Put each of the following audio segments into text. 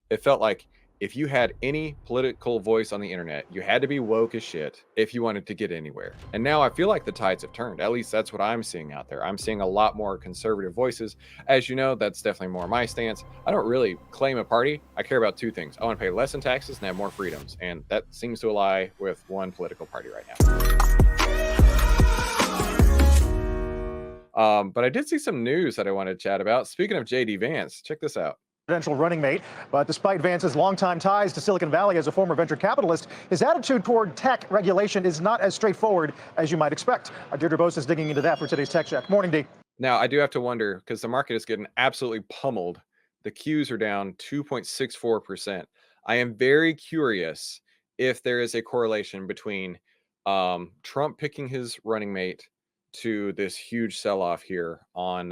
it felt like if you had any political voice on the internet, you had to be woke as shit if you wanted to get anywhere. And now I feel like the tides have turned. At least that's what I'm seeing out there. I'm seeing a lot more conservative voices. As you know, that's definitely more my stance. I don't really claim a party. I care about two things. I want to pay less in taxes and have more freedoms. And that seems to ally with one political party right now. But I did see some news that I wanted to chat about. Speaking of JD Vance, check this out. Presidential running mate. But despite Vance's longtime ties to Silicon Valley as a former venture capitalist, his attitude toward tech regulation is not as straightforward as you might expect. Deirdre Bose is digging into that for today's Tech Check. Morning, Dee. Now, I do have to wonder, because the market is getting absolutely pummeled. The Qs are down 2.64%. I am very curious if there is a correlation between Trump picking his running mate to this huge sell-off here on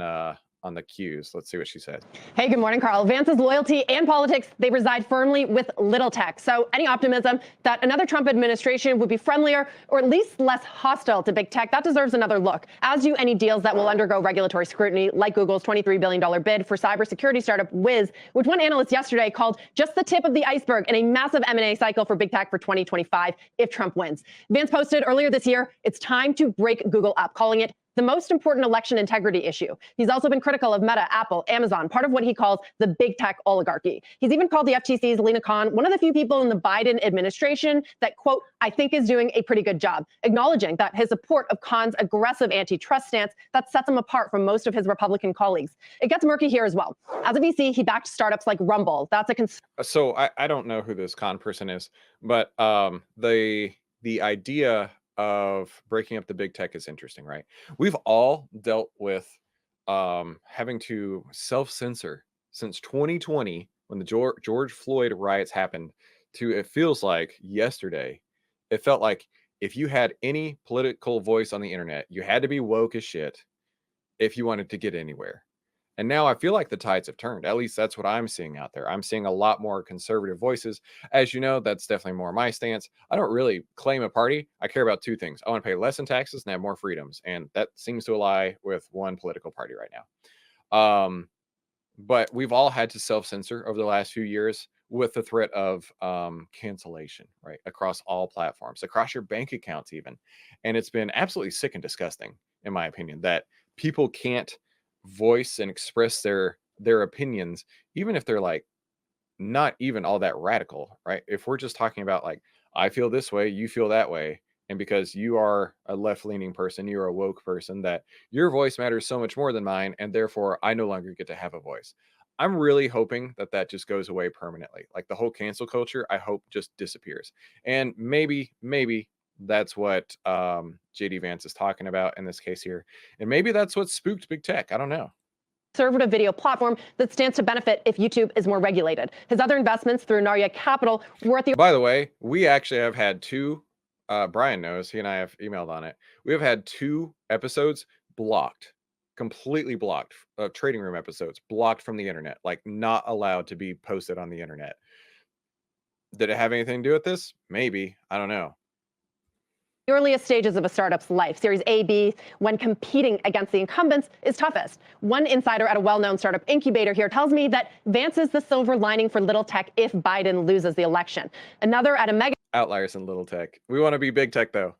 the Qs. Let's see what she said. Hey, good morning, Carl. Vance's loyalty and politics, they reside firmly with little tech. So any optimism that another Trump administration would be friendlier or at least less hostile to big tech, that deserves another look, as do any deals that will undergo regulatory scrutiny, like Google's $23 billion bid for cybersecurity startup Wiz, which one analyst yesterday called just the tip of the iceberg in a massive M&A cycle for big tech for 2025 if Trump wins. Vance posted earlier this year, it's time to break Google up, calling it the most important election integrity issue. He's also been critical of Meta, Apple, Amazon, part of what he calls the big tech oligarchy. He's even called the FTC's Lena Khan one of the few people in the Biden administration that, quote, I think is doing a pretty good job, acknowledging that his support of Khan's aggressive antitrust stance that sets him apart from most of his Republican colleagues. It gets murky here as well. As a VC, he backed startups like Rumble. That's a So I don't know who this Khan person is, but the idea of breaking up the big tech is interesting, right? We've all dealt with having to self-censor since 2020 when the George Floyd riots happened to, it feels like yesterday. It felt like if you had any political voice on the internet, you had to be woke as shit if you wanted to get anywhere. And now I feel like the tides have turned. At least that's what I'm seeing out there. I'm seeing a lot more conservative voices. As you know, that's definitely more my stance. I don't really claim a party. I care about two things. I want to pay less in taxes and have more freedoms. And that seems to ally with one political party right now. But we've all had to self-censor over the last few years with the threat of cancellation, right? Across all platforms, across your bank accounts even. And it's been absolutely sick and disgusting, in my opinion, that people can't voice and express their opinions, even if they're like not even all that radical, right? If we're just talking about like, I feel this way, you feel that way, and because you are a left-leaning person, you're a woke person, that your voice matters so much more than mine, and therefore I no longer get to have a voice. I'm really hoping that that just goes away permanently. Like the whole cancel culture, I hope just disappears. And maybe that's what JD Vance is talking about in this case here. And maybe that's what spooked big tech. I don't know. Conservative video platform that stands to benefit if YouTube is more regulated. His other investments through Narya Capital were at the... By the way, we actually have had two, Brian knows, he and I have emailed on it. We have had 2 episodes blocked, completely blocked, trading room episodes, blocked from the internet, like not allowed to be posted on the internet. Did it have anything to do with this? Maybe. I don't know. The earliest stages of a startup's life, Series A, B, when competing against the incumbents, is toughest. One insider at a well-known startup incubator here tells me that Vance is the silver lining for little tech if Biden loses the election. Another at a mega... Outliers in little tech. We want to be big tech, though.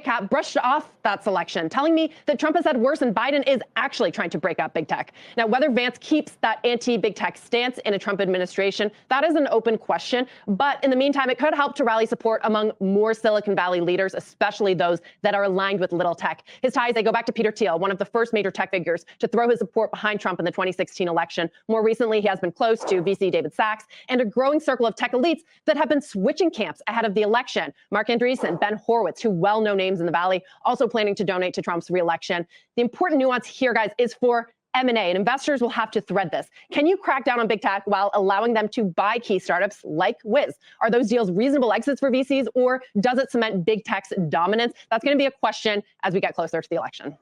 Cap brushed off that selection, telling me that Trump has had worse and Biden is actually trying to break up big tech. Now, whether Vance keeps that anti-big tech stance in a Trump administration, that is an open question. But in the meantime, it could help to rally support among more Silicon Valley leaders, especially those that are aligned with little tech. His ties, they go back to Peter Thiel, one of the first major tech figures to throw his support behind Trump in the 2016 election. More recently, he has been close to VC David Sachs and a growing circle of tech elites that have been switching camps ahead of the election. Mark Andreessen, Ben Horowitz, two well-known names in the Valley, also planning to donate to Trump's reelection. The important nuance here, guys, is for M&A, and investors will have to thread this. Can you crack down on big tech while allowing them to buy key startups like Wiz? Are those deals reasonable exits for VCs, or does it cement big tech's dominance? That's going to be a question as we get closer to the election.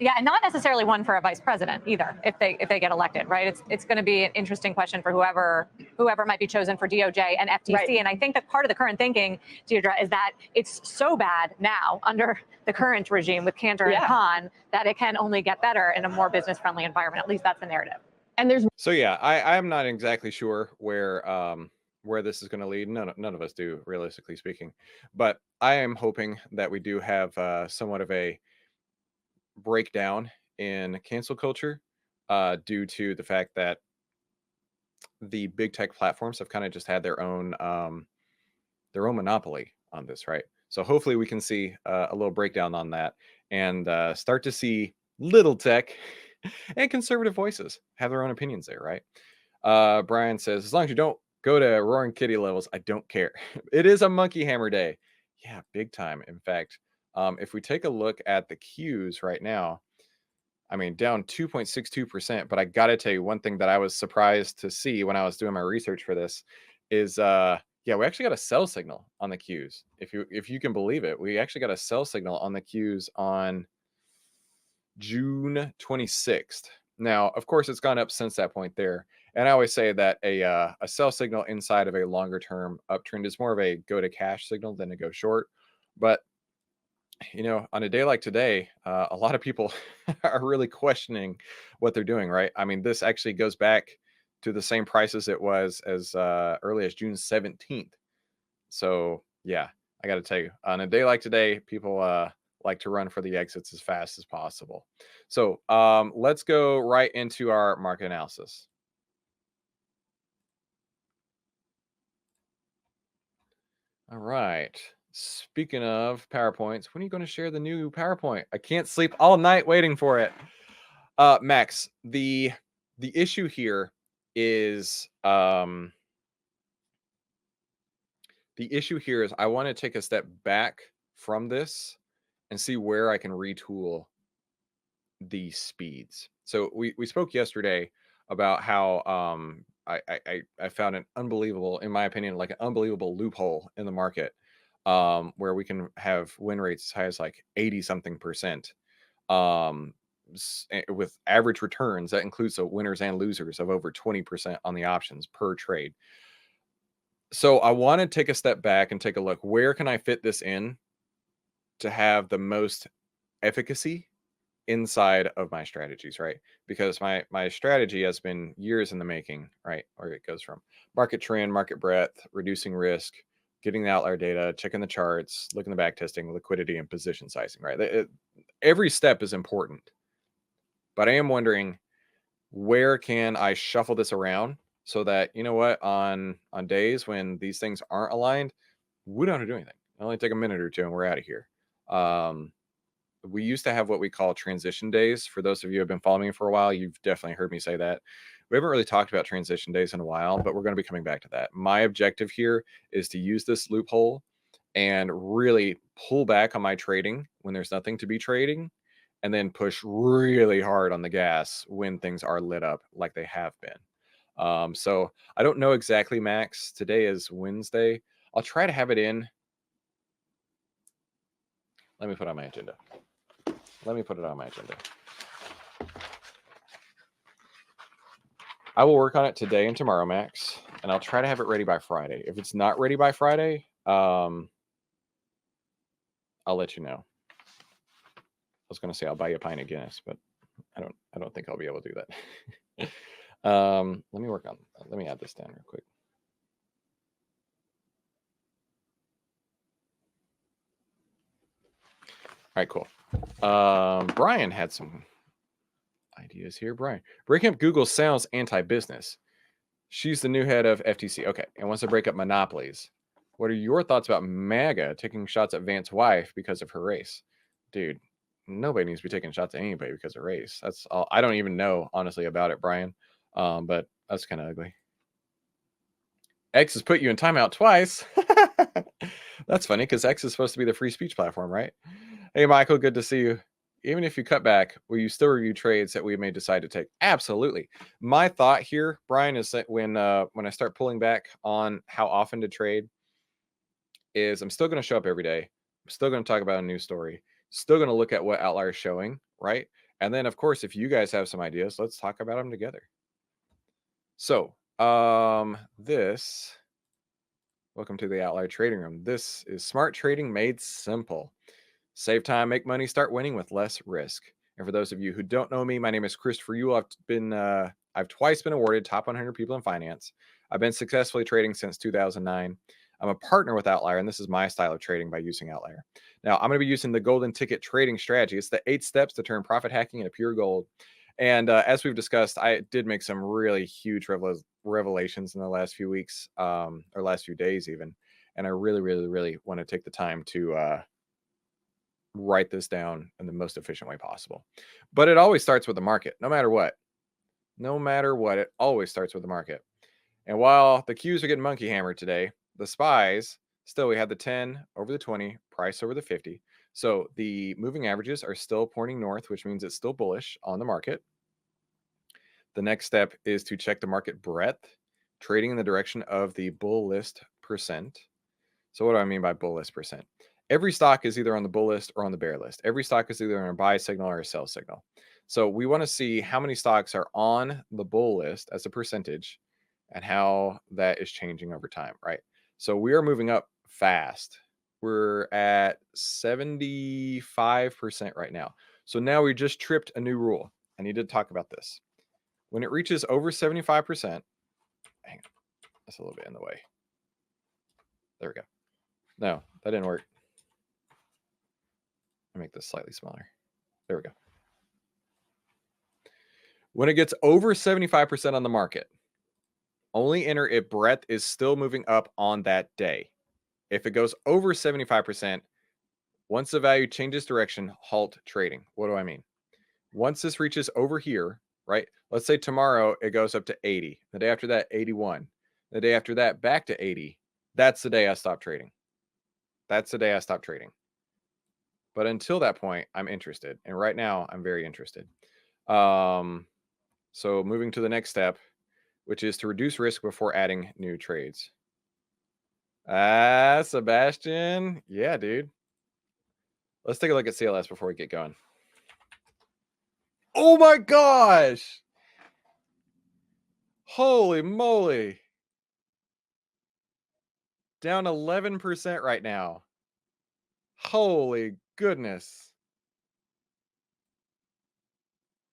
Yeah, and not necessarily one for a vice president either, if they get elected, right? It's going to be an interesting question for whoever might be chosen for DOJ and FTC. Right. And I think that part of the current thinking, Deirdre, is that it's so bad now under the current regime with Cantor and Khan that it can only get better in a more business-friendly environment. At least that's the narrative. And there's So yeah, I'm not exactly sure where this is going to lead. None of us do, realistically speaking. But I am hoping that we do have somewhat of a breakdown in cancel culture due to the fact that the big tech platforms have kind of just had their own monopoly on this, right? So hopefully we can see a little breakdown on that and start to see little tech and conservative voices have their own opinions there, right? Brian says, as long as you don't go to roaring kitty levels, I don't care. It is a monkey hammer day. Yeah, big time. In fact, if we take a look at the Qs right now, I mean, down 2.62%. But I got to tell you, one thing that I was surprised to see when I was doing my research for this is, yeah, we actually got a sell signal on the Qs. If you can believe it, we actually got a sell signal on the Qs on June 26th. Now, of course, it's gone up since that point there. And I always say that a sell signal inside of a longer term uptrend is more of a go to cash signal than a go short. But on a day like today, a lot of people are really questioning what they're doing, right? I mean, this actually goes back to the same prices it was as early as June 17th. So, yeah, I got to tell you, on a day like today, people like to run for the exits as fast as possible. So, let's go right into our market analysis. All right. Speaking of PowerPoints, when are you going to share the new PowerPoint? I can't sleep all night waiting for it. Max, the issue here is I want to take a step back from this and see where I can retool the speeds. So we spoke yesterday about how I found an unbelievable, in my opinion, like an unbelievable loophole in the market where we can have win rates as high as like 80 something percent with average returns that includes the winners and losers of over 20% on the options per trade. So I want to take a step back and take a look, where can I fit this in to have the most efficacy inside of my strategies, right? Because my strategy has been years in the making, right? Where it goes from market trend, market breadth, reducing risk, getting the outlier data, checking the charts, looking the back testing, liquidity, and position sizing, right? Every step is important. But I am wondering, where can I shuffle this around so that, on days when these things aren't aligned, we don't have to do anything. It'll only take a minute or two and we're out of here. We used to have what we call transition days. For those of you who have been following me for a while, you've definitely heard me say that. We haven't really talked about transition days in a while, but we're going to be coming back to that. My objective here is to use this loophole and really pull back on my trading when there's nothing to be trading, and then push really hard on the gas when things are lit up like they have been. So I don't know exactly, Max. Today is Wednesday. I'll try to have it in. Let me put it on my agenda. I will work on it today and tomorrow, Max, and I'll try to have it ready by Friday. If it's not ready by Friday, I'll let you know. I was going to say I'll buy you a pint of Guinness, but I don't think I'll be able to do that. Let me add this down real quick. All right, cool. Brian had some ideas here. Brian, breaking up Google sounds anti-business. She's the new head of FTC. Okay, and wants to break up monopolies. What are your thoughts about MAGA taking shots at Vance's wife because of her race? Dude, nobody needs to be taking shots at anybody because of race. That's all. I don't even know, honestly, about it, Brian. But that's kind of ugly. X has put you in timeout twice. That's funny because X is supposed to be the free speech platform, right? Hey, Michael, good to see you. Even if you cut back, will you still review trades that we may decide to take? Absolutely. My thought here, Brian, is that when I start pulling back on how often to trade, is I'm still going to show up every day. I'm still going to talk about a news story. Still going to look at what outlier is showing, right? And then, of course, if you guys have some ideas, let's talk about them together. So, welcome to the Outlier Trading Room. This is smart trading made simple. Save time, make money, start winning with less risk. And for those of you who don't know me, my name is Christopher Yule. I've been I've twice been awarded top 100 people in finance. I've been successfully trading since 2009. I'm a partner with Outlier, and this is my style of trading by using Outlier. Now, I'm going to be using the golden ticket trading strategy. It's the 8 steps to turn profit hacking into pure gold. And as we've discussed, I did make some really huge revelations in the last few weeks, or last few days even. And I really, really, really want to take the time to write this down in the most efficient way possible. But it always starts with the market, no matter what. No matter what, it always starts with the market. And while the Qs are getting monkey hammered today, the SPYs, still we had the 10 over the 20, price over the 50. So the moving averages are still pointing north, which means it's still bullish on the market. The next step is to check the market breadth, trading in the direction of the bull list percent. So what do I mean by bull list percent? Every stock is either on the bull list or on the bear list. Every stock is either on a buy signal or a sell signal. So we want to see how many stocks are on the bull list as a percentage and how that is changing over time, right? So we are moving up fast. We're at 75% right now. So now we just tripped a new rule. I need to talk about this. When it reaches over 75%, hang on, that's a little bit in the way. There we go. No, that didn't work. I'll make this slightly smaller. There we go. When it gets over 75% on the market, only enter if breadth is still moving up on that day. If it goes over 75%, once the value changes direction, halt trading. What do I mean? Once this reaches over here, right? Let's say tomorrow it goes up to 80. The day after that, 81. The day after that, back to 80. That's the day I stop trading. That's the day I stop trading. But until that point, I'm interested. And right now, I'm very interested. So moving to the next step, which is to reduce risk before adding new trades. Sebastian. Yeah, dude. Let's take a look at CLS before we get going. Oh my gosh. Holy moly. Down 11% right now. Holy goodness.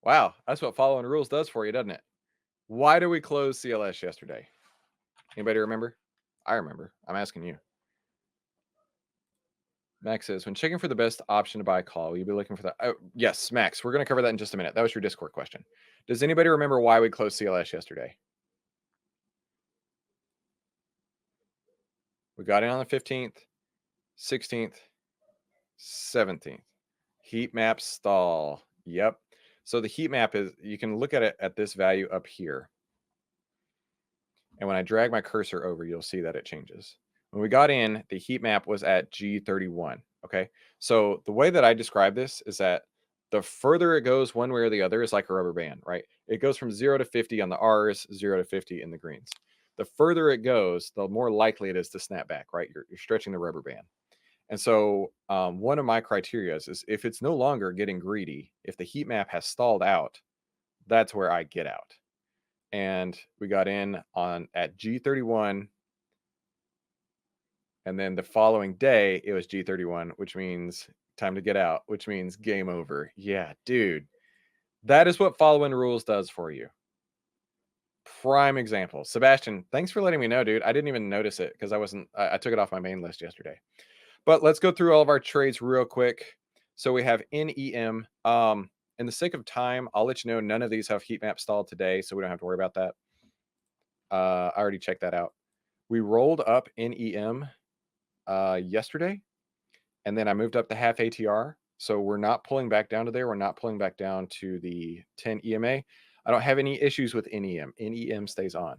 Wow, that's what following rules does for you, doesn't it? Why did we close CLS yesterday? Anybody remember? I remember. I'm asking you. Max says, when checking for the best option to buy a call, will you be looking for that? Oh, yes, Max. We're going to cover that in just a minute. That was your Discord question. Does anybody remember why we closed CLS yesterday? We got in on the 15th, 16th, 17th. Heat map stall. Yep. So the heat map is, you can look at it at this value up here. And when I drag my cursor over, you'll see that it changes. When we got in, the heat map was at G31. Okay. So the way that I describe this is that the further it goes one way or the other is like a rubber band, right? It goes from 0 to 50 on the R's, 0 to 50 in the greens. The further it goes, the more likely it is to snap back, right? You're stretching the rubber band. And so one of my criteria is if it's no longer getting greedy, if the heat map has stalled out, that's where I get out. And we got in on at G31. And then the following day, it was G31, which means time to get out, which means game over. Yeah, dude. That is what following rules does for you. Prime example. Sebastian, thanks for letting me know, dude. I didn't even notice it because I took it off my main list yesterday. But let's go through all of our trades real quick. So we have NEM. In the sake of time, I'll let you know none of these have heat map stalled today, so we don't have to worry about that. I already checked that out. We rolled up NEM yesterday, and then I moved up the half ATR. So we're not pulling back down to there. We're not pulling back down to the 10 EMA. I don't have any issues with NEM. NEM stays on.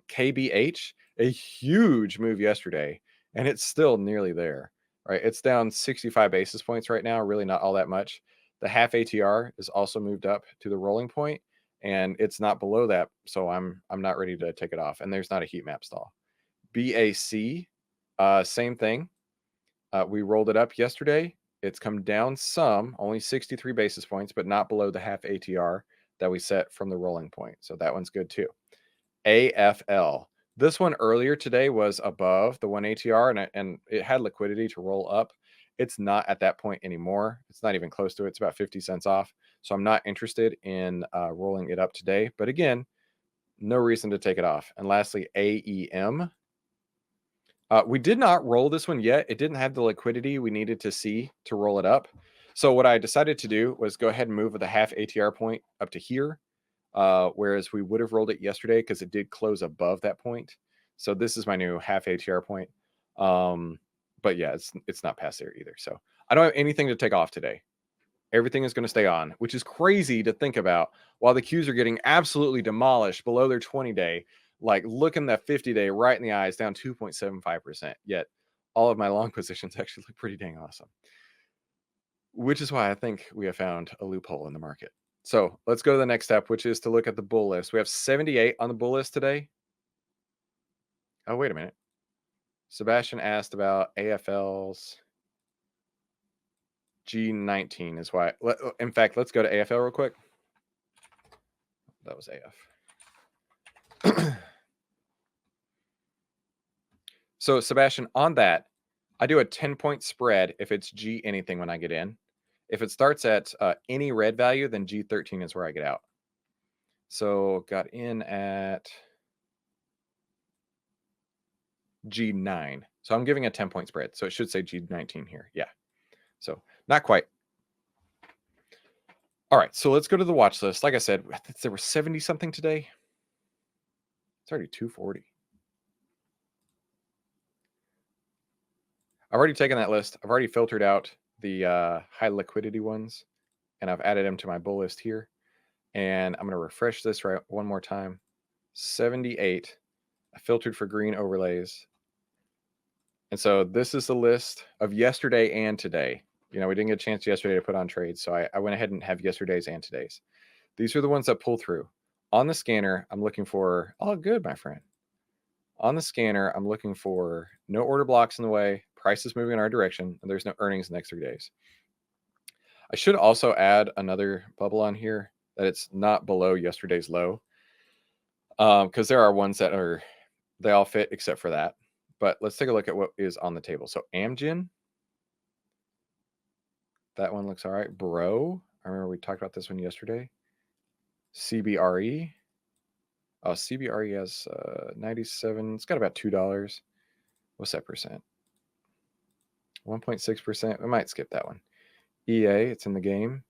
KBH, a huge move yesterday, and it's still nearly there, right? It's down 65 basis points right now, really not all that much. The half ATR is also moved up to the rolling point, and it's not below that, so I'm not ready to take it off, and there's not a heat map stall. BAC, same thing. We rolled it up yesterday. It's come down some, only 63 basis points, but not below the half ATR that we set from the rolling point. So that one's good too. AFL. This one earlier today was above the 1 ATR, and it had liquidity to roll up. It's not at that point anymore. It's not even close to it. It's about 50 cents off. So I'm not interested in rolling it up today. But again, no reason to take it off. And lastly, AEM. We did not roll this one yet. It didn't have the liquidity we needed to see to roll it up. So what I decided to do was go ahead and move the half ATR point up to here, whereas we would have rolled it yesterday because it did close above that point. So this is my new half ATR point. But yeah, it's not past there either. So I don't have anything to take off today. Everything is going to stay on, which is crazy to think about while the Qs are getting absolutely demolished below their 20-day, like looking that 50-day right in the eyes, down 2.75%. Yet all of my long positions actually look pretty dang awesome, which is why I think we have found a loophole in the market. So let's go to the next step, which is to look at the bull list. We have 78 on the bull list today. Oh, wait a minute. Sebastian asked about AFL's G19 is why. In fact, let's go to AFL real quick. That was AF. So Sebastian, on that, I do a 10-point spread if it's G anything when I get in. If it starts at any red value, then G13 is where I get out. So got in at G9. So I'm giving a 10-point spread. So it should say G19 here. Yeah. So not quite. All right. So let's go to the watch list. Like I said, there were 70 something today. It's already 240. I've already taken that list. I've already filtered out the high liquidity ones, and I've added them to my bull list here. And I'm going to refresh this one more time. 78. I filtered for green overlays. And so this is the list of yesterday and today. You know, we didn't get a chance yesterday to put on trades, so I went ahead and have yesterday's and today's. These are the ones that pull through. On the scanner, I'm looking for, oh, good, my friend. On the scanner, I'm looking for no order blocks in the way, prices moving in our direction, and there's no earnings in the next 3 days. I should also add another bubble on here that it's not below yesterday's low, because there are ones that are, they all fit except for that. But let's take a look at what is on the table. So Amgen, that one looks all right. Bro, I remember we talked about this one yesterday. CBRE. Oh, CBRE has 97. It's got about $2. What's that percent? 1.6%. We might skip that one. EA, it's in the game.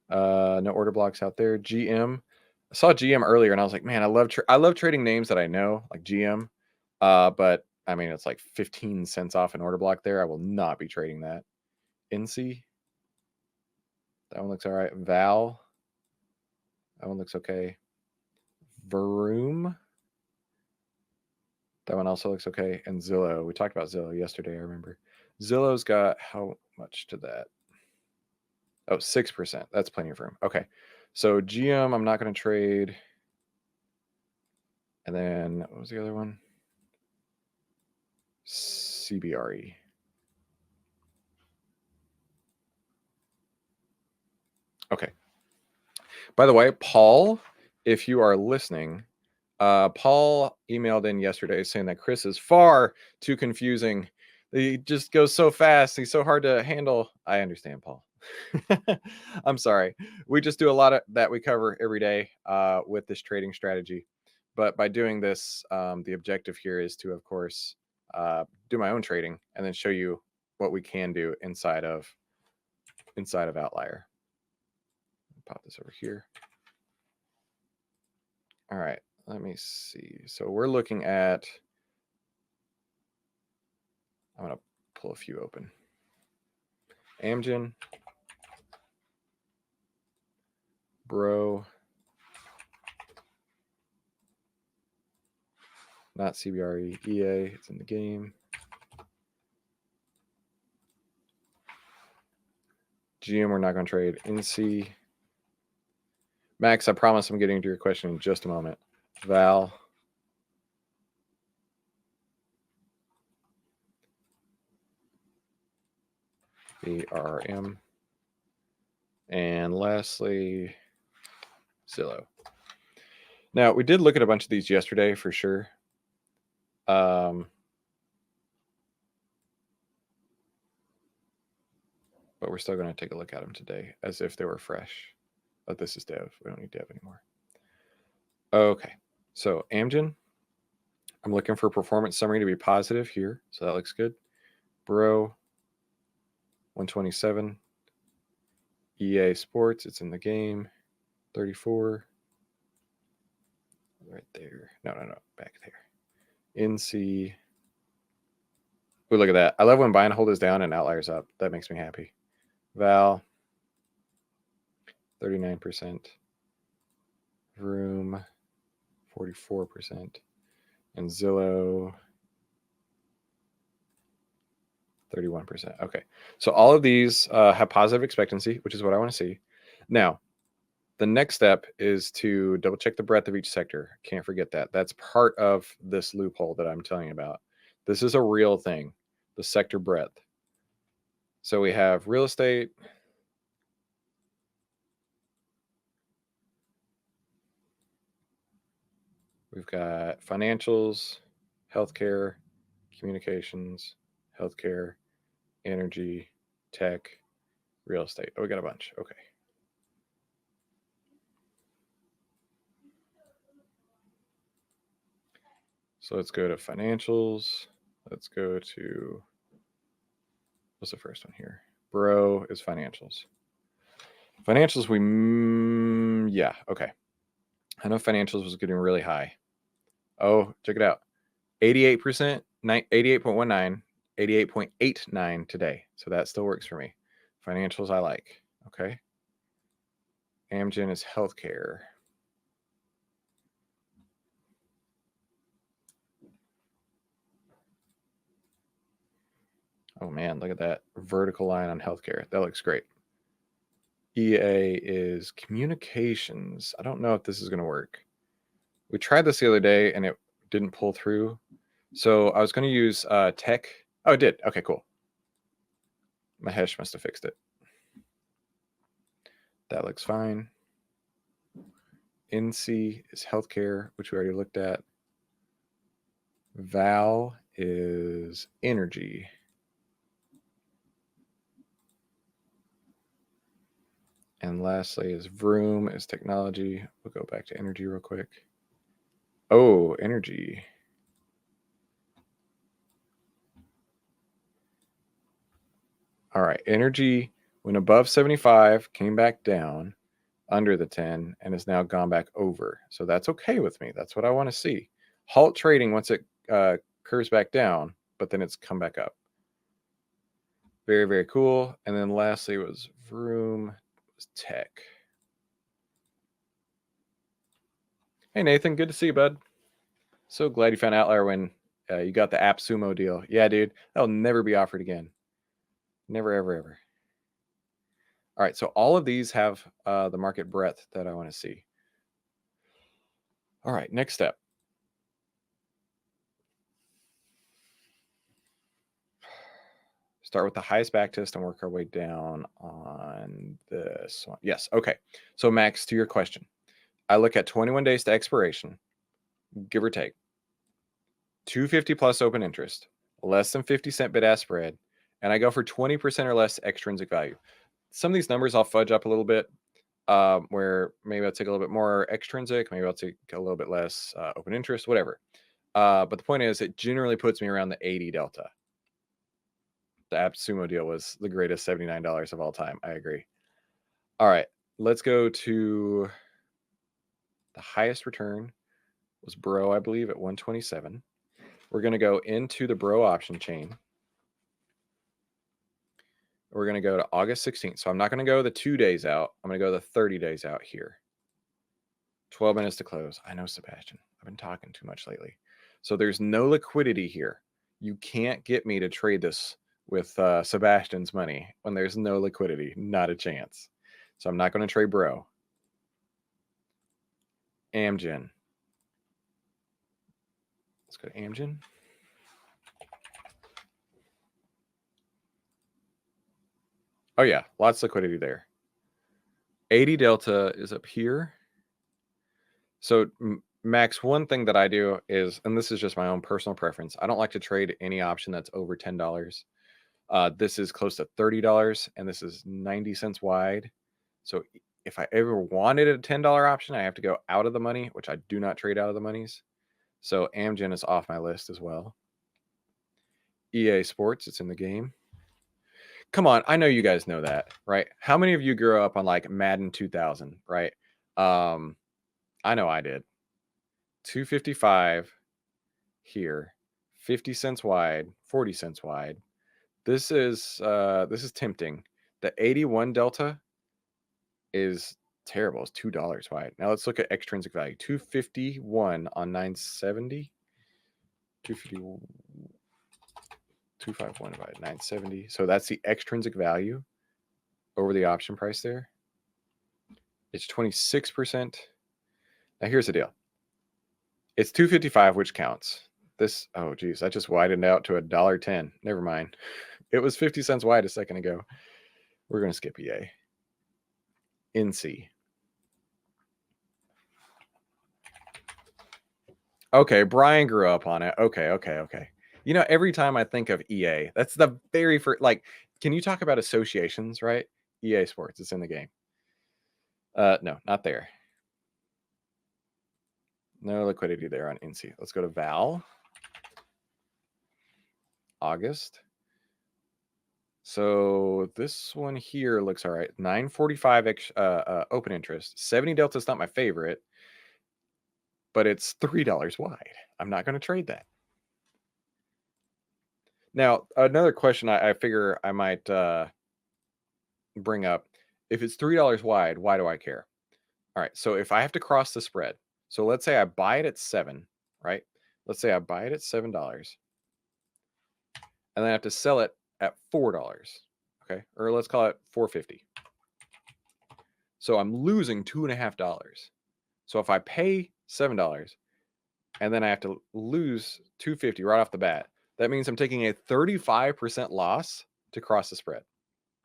No order blocks out there. GM. I saw GM earlier and I was like, man, I love trading names that I know, like GM. But I mean, it's like 15 cents off an order block there. I will not be trading that. NC. That one looks all right. Val. That one looks okay. Vroom. That one also looks okay. And Zillow. We talked about Zillow yesterday, I remember. Zillow's got how much to that? Oh, 6%. That's plenty of room. Okay. So GM, I'm not going to trade. And then what was the other one? CBRE. Okay. By the way, Paul, if you are listening, Paul emailed in yesterday saying that Chris is far too confusing. He just goes so fast. He's so hard to handle. I understand, Paul. I'm sorry. We just do a lot of that we cover every day with this trading strategy. But by doing this, the objective here is to, of course, do my own trading and then show you what we can do inside of Outlier. Pop this over here. All right, let me see. So we're looking at, I'm going to pull a few open. Amgen, Bro, not CBRE, EA, it's in the game. GM, we're not going to trade. NC. Max, I promise I'm getting to your question in just a moment. Val. VRM. And lastly, Zillow. Now, we did look at a bunch of these yesterday for sure. but we're still going to take a look at them today as if they were fresh. But this is dev. We don't need dev anymore. Okay, so Amgen, I'm looking for performance summary to be positive here, so that looks good. Bro, 127. EA Sports, it's in the game. 34. Right there. No, back there. NC. Ooh, look at that. I love when buy and hold is down and outliers up. That makes me happy. Val, 39%. Vroom, 44%. And Zillow, 31%. Okay. So all of these have positive expectancy, which is what I want to see. Now, the next step is to double check the breadth of each sector. Can't forget that. That's part of this loophole that I'm telling you about. This is a real thing, the sector breadth. So we have real estate. We've got financials, healthcare, communications, healthcare, energy, tech, real estate. Oh, we got a bunch. Okay. So let's go to financials. Let's go to, what's the first one here? Bro is financials. Financials, yeah, okay. I know financials was getting really high. Oh, check it out. 88%, 88.19, 88.89 today. So that still works for me. Financials I like. Okay. Amgen is healthcare. Oh man, look at that vertical line on healthcare. That looks great. EA is communications. I don't know if this is going to work. We tried this the other day and it didn't pull through. So I was going to use tech. Oh, it did. Okay, cool. Mahesh must have fixed it. That looks fine. NC is healthcare, which we already looked at. Val is energy. And lastly is Vroom is technology. We'll go back to energy real quick. Oh, energy. All right, energy went above 75, came back down under the 10, and has now gone back over. So that's okay with me. That's what I want to see. Halt trading once it curves back down, but then it's come back up. Very, very cool. And then lastly was Vroom was tech. Hey, Nathan, good to see you, bud. So glad you found Outlier when you got the AppSumo deal. Yeah, dude, that'll never be offered again. Never, ever, ever. All right, so all of these have the market breadth that I want to see. All right, next step. Start with the highest backtest and work our way down on this one. Yes, okay. So Max, to your question, I look at 21 days to expiration, give or take, 250 plus open interest, less than 50-cent bid-ask spread, and I go for 20% or less extrinsic value. Some of these numbers I'll fudge up a little bit, where maybe I'll take a little bit more extrinsic, maybe I'll take a little bit less open interest, whatever. But the point is, it generally puts me around the 80 delta. The AppSumo deal was the greatest $79 of all time. I agree. All right, let's go to the highest return was Bro, I believe, at 127. We're going to go into the Bro option chain. We're going to go to August 16th. So I'm not going to go the 2 days out. I'm going to go the 30 days out here. 12 minutes to close. I know, Sebastian. I've been talking too much lately. So there's no liquidity here. You can't get me to trade this with Sebastian's money when there's no liquidity. Not a chance. So I'm not going to trade Bro. Amgen. Let's go to Amgen. Oh, yeah. Lots of liquidity there. 80 delta is up here. So, Max, one thing that I do is, and this is just my own personal preference, I don't like to trade any option that's over $10. This is close to $30, and this is 90 cents wide. So if I ever wanted a $10 option, I have to go out of the money, which I do not trade out of the monies. So Amgen is off my list as well. EA Sports, it's in the game. Come on, I know you guys know that, right? How many of you grew up on like Madden 2000, right? I know I did. 255 here, 50 cents wide, 40 cents wide. This is tempting. The 81 delta is terrible. It's $2 wide. Now let's look at extrinsic value. 251 on 970. 251 divided 970. So that's the extrinsic value over the option price there. It's 26%. Now here's the deal. It's 255, which counts. This, oh geez, I just widened out to $1.10. Never mind. It was 50 cents wide a second ago. We're going to skip EA. NC. Okay, Brian grew up on it. Okay. You know, every time I think of EA, that's the very first, like, can you talk about associations, right? EA Sports, it's in the game. No, not there. No liquidity there on NC. Let's go to Val. August. So this one here looks all right. 945 open interest. 70 delta is not my favorite, but it's $3 wide. I'm not going to trade that. Now, another question I figure I might bring up. If it's $3 wide, why do I care? All right, so if I have to cross the spread, so let's say I buy it at $7, right? Let's say I buy it at $7, and then I have to sell it at $4, okay? Or let's call it $4.50. So I'm losing $2.50. So if I pay $7 and then I have to lose $2.50 right off the bat, that means I'm taking a 35% loss to cross the spread.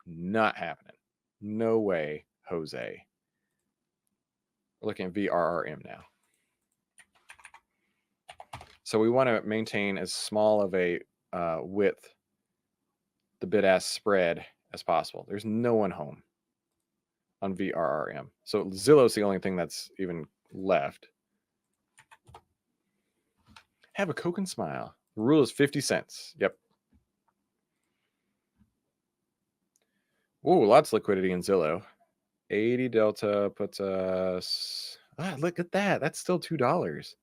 Not happening. No way, Jose. We're looking at VRRM now. So we want to maintain as small of a width, the bid-ask spread, as possible. There's no one home on VRRM. So Zillow's the only thing that's even left. Have a Coke and smile. The rule is 50 cents. Yep. Whoa, lots of liquidity in Zillow. 80 delta puts us... look at that. That's still $2.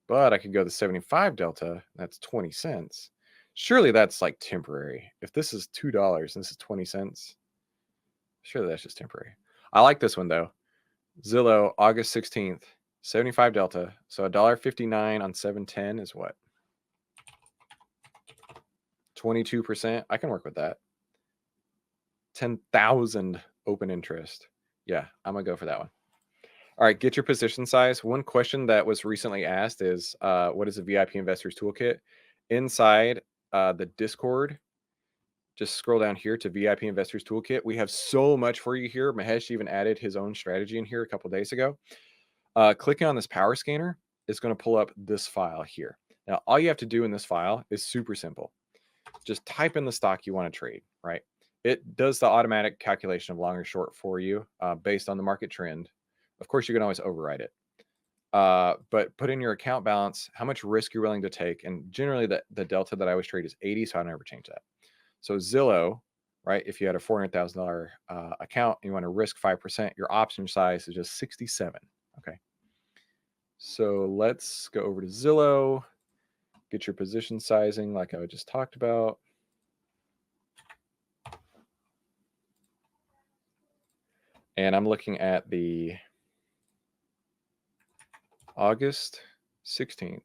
But I could go to 75 delta. That's 20 cents. Surely that's like temporary. If this is $2 and this is 20 cents, surely that's just temporary. I like this one though. Zillow, August 16th, 75 delta. So $1.59 on 710 is what? 22%. I can work with that. 10,000 open interest. Yeah, I'm going to go for that one. All right, get your position size. One question that was recently asked is, what is a VIP Investors Toolkit? Inside the Discord, just scroll down here to VIP Investors Toolkit. We have so much for you here. Mahesh even added his own strategy in here a couple days ago. Clicking on this power scanner is going to pull up this file here. Now, all you have to do in this file is super simple. Just type in the stock you want to trade, right? It does the automatic calculation of long or short for you based on the market trend. Of course, you can always override it. But put in your account balance, how much risk you're willing to take. And generally, the delta that I always trade is 80, so I never change that. So Zillow, right, if you had a $400,000 account and you want to risk 5%, your option size is just 67. Okay. So let's go over to Zillow, get your position sizing like I just talked about. And I'm looking at the August 16th,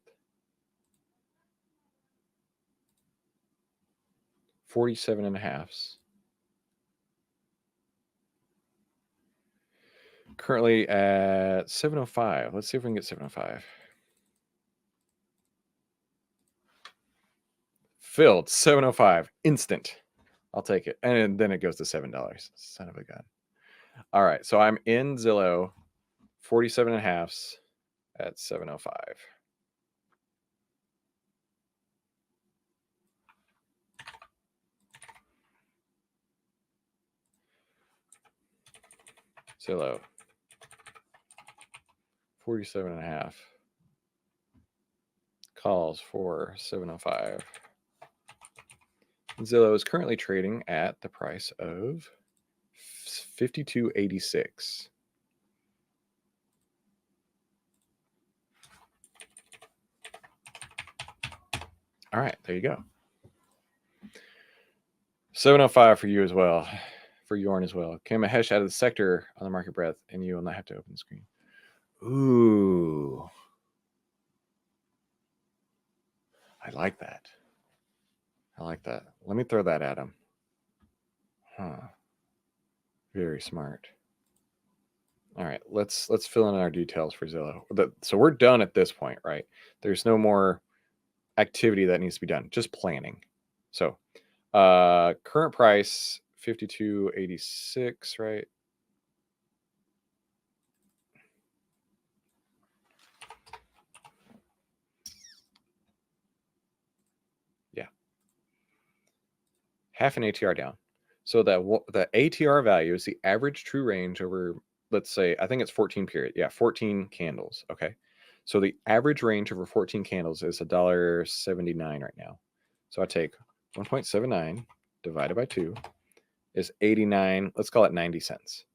47.5s. Currently at 705. Let's see if we can get 705. Filled, 705, instant. I'll take it. And then it goes to $7. Son of a gun. All right, so I'm in Zillow, 47.5s at 705. Zillow. 47.5. Calls for 705. Zillow is currently trading at the price of 52.86. All right, there you go. 705 for you as well, for Yorn as well. Kim Mahesh out of the sector on the market breadth, and you will not have to open the screen. Ooh. I like that. I like that. Let me throw that at him. Huh. Very smart. All right, let's fill in our details for Zillow. So we're done at this point, right? There's no more activity that needs to be done, just planning. So current price 52.86, right? Yeah, half an ATR down. So that the ATR value is the average true range over, let's say, I think it's 14 period. Yeah, 14 candles. Okay. So the average range over 14 candles is $1.79 right now. So I take 1.79 divided by 2 is 89. Let's call it 90 cents.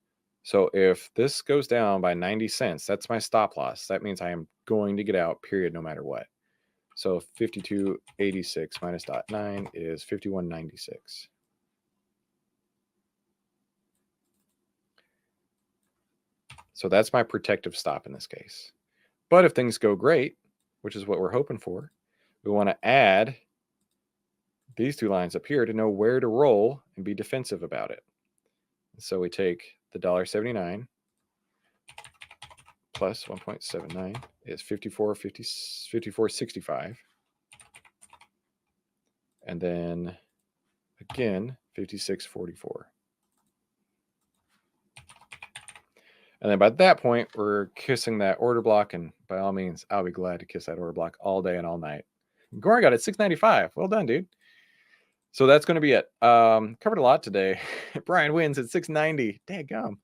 So if this goes down by 90 cents, that's my stop loss. That means I am going to get out, period, no matter what. So 52.86 minus 0.9 is 51.96. So that's my protective stop in this case. But if things go great, which is what we're hoping for, we want to add these two lines up here to know where to roll and be defensive about it. So we take the $1.79 plus 1.79 is 54.65. And then again, 56.44. And then by that point, we're kissing that order block. And by all means, I'll be glad to kiss that order block all day and all night. Gore got it 695. Well done, dude. So that's going to be it. Covered a lot today. Brian wins at 690. Daggum.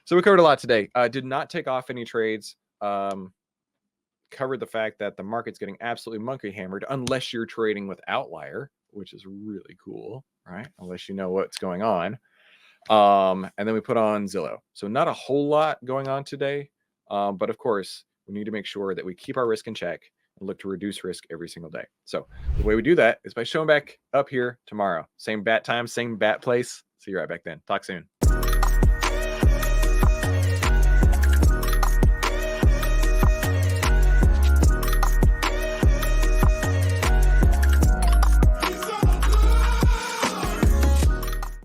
So we covered a lot today. Did not take off any trades. Covered the fact that the market's getting absolutely monkey hammered unless you're trading with outlier, which is really cool, right? Unless you know what's going on. And then we put on Zillow. So not a whole lot going on today. But of course, we need to make sure that we keep our risk in check and look to reduce risk every single day. So the way we do that is by showing back up here tomorrow. Same bat time, same bat place. See you right back then. Talk soon.